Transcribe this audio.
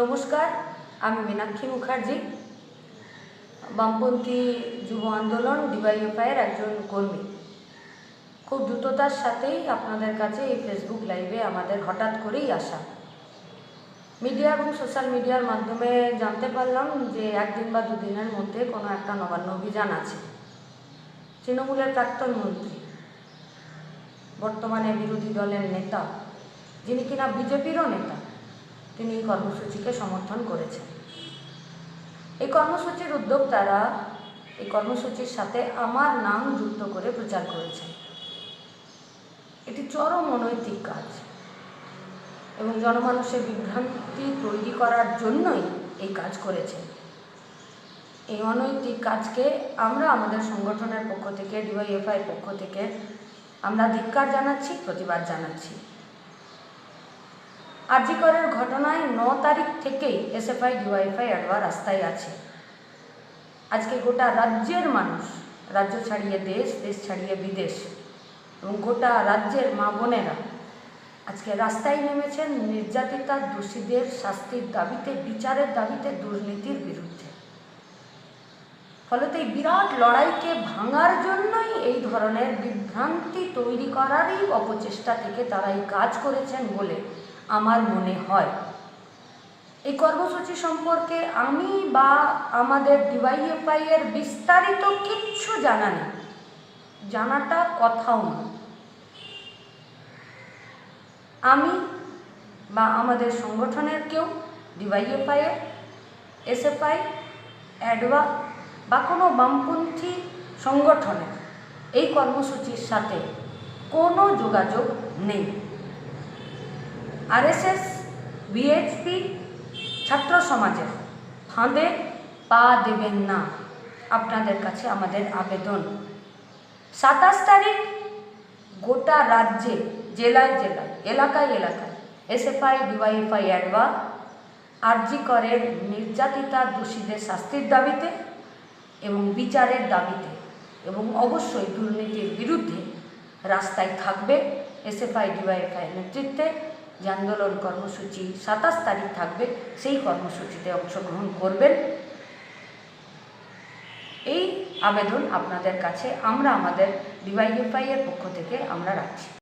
নমস্কার, আমি মীনাক্ষী মুখার্জি, বামপন্থী যুব আন্দোলন ডিওয়াইএফআইয়ের একজন কর্মী। খুব দ্রুততার সাথেই আপনাদের কাছে এই ফেসবুক লাইভে আমাদের হঠাৎ করেই আসা। মিডিয়া এবং সোশ্যাল মিডিয়ার মাধ্যমে জানতে পারলাম যে একদিন বা দুদিনের মধ্যে কোনো একটা নবান্ন অভিযান আছে। তৃণমূলের প্রাক্তন মন্ত্রী, বর্তমানে বিরোধী দলের নেতা, যিনি কিনা বিজেপিরও নেতা, তিনি এই কর্মসূচিকে সমর্থন করেছেন। এই কর্মসূচির উদ্যোক্তারা এই কর্মসূচির সাথে আমার নাম যুক্ত করে প্রচার করেছেন। এটি চরম অনৈতিক কাজ এবং জনমানুষের বিভ্রান্তি তৈরি করার জন্যই এই কাজ করেছেন। এই অনৈতিক কাজকে আমরা আমাদের সংগঠনের পক্ষ থেকে, ডিওয়াইএফআইয়ের পক্ষ থেকে আমরা ধিক্কার জানাচ্ছি, প্রতিবাদ জানাচ্ছি। জি করের ঘটনায় 9 তারিখ থেকেই এসএফআই ডিওয়াইএফআই অ্যাডভা রাস্তায় আছে। আজকে গোটা রাজ্যের মানুষ, রাজ্য ছাড়িয়ে দেশ, দেশ ছাড়িয়ে বিদেশ এবং গোটা রাজ্যের মা বোনেরা আজকে রাস্তায় নেমেছেন নির্যাতিতা দোষীদের শাস্তির দাবিতে, বিচারের দাবিতে, দুর্নীতির বিরুদ্ধে। ফলত এই বিরাট লড়াইকে ভাঙার জন্যই এই ধরনের বিভ্রান্তি তৈরি করারই অপচেষ্টা থেকে তারা এই কাজ করেছেন বলে আমার মনে হয়। এই কর্মসূচি সম্পর্কে আমি বা আমাদের ডিওয়াইএফআইয়ের বিস্তারিত কিচ্ছু জানা নেই, জানাটা কথাও না। আমি বা আমাদের সংগঠনের কেউ ডিওয়াইএফআইয়ের, এসএফআই, অ্যাডভা বা কোনো বামপন্থী সংগঠনের এই কর্মসূচির সাথে কোনো যোগাযোগ নেই। আরএসএস, বিএচপি, ছাত্র সমাজের ফাঁদে পা দেবেন না, আপনাদের কাছে আমাদের আবেদন। 27 তারিখ গোটা রাজ্যে, জেলায় জেলায়, এলাকায় এলাকায় এসএফআই, ডিওয়াইএফআই, অ্যাডভা জি করের নির্যাতিতা দোষীদের শাস্তির দাবিতে এবং বিচারের দাবিতে এবং অবশ্যই দুর্নীতির বিরুদ্ধে রাস্তায় থাকবে। এসএফআই, ডিওয়াইএফআই নেতৃত্বে যে আন্দোলন কর্মসূচি 27 তারিখ থাকবে, সেই কর্মসূচিতে অংশগ্রহণ করবেন। এই আবেদন আপনাদের কাছে আমরা আমাদের ডিওয়াইএফআই এর পক্ষ থেকে আমরা রাখছি।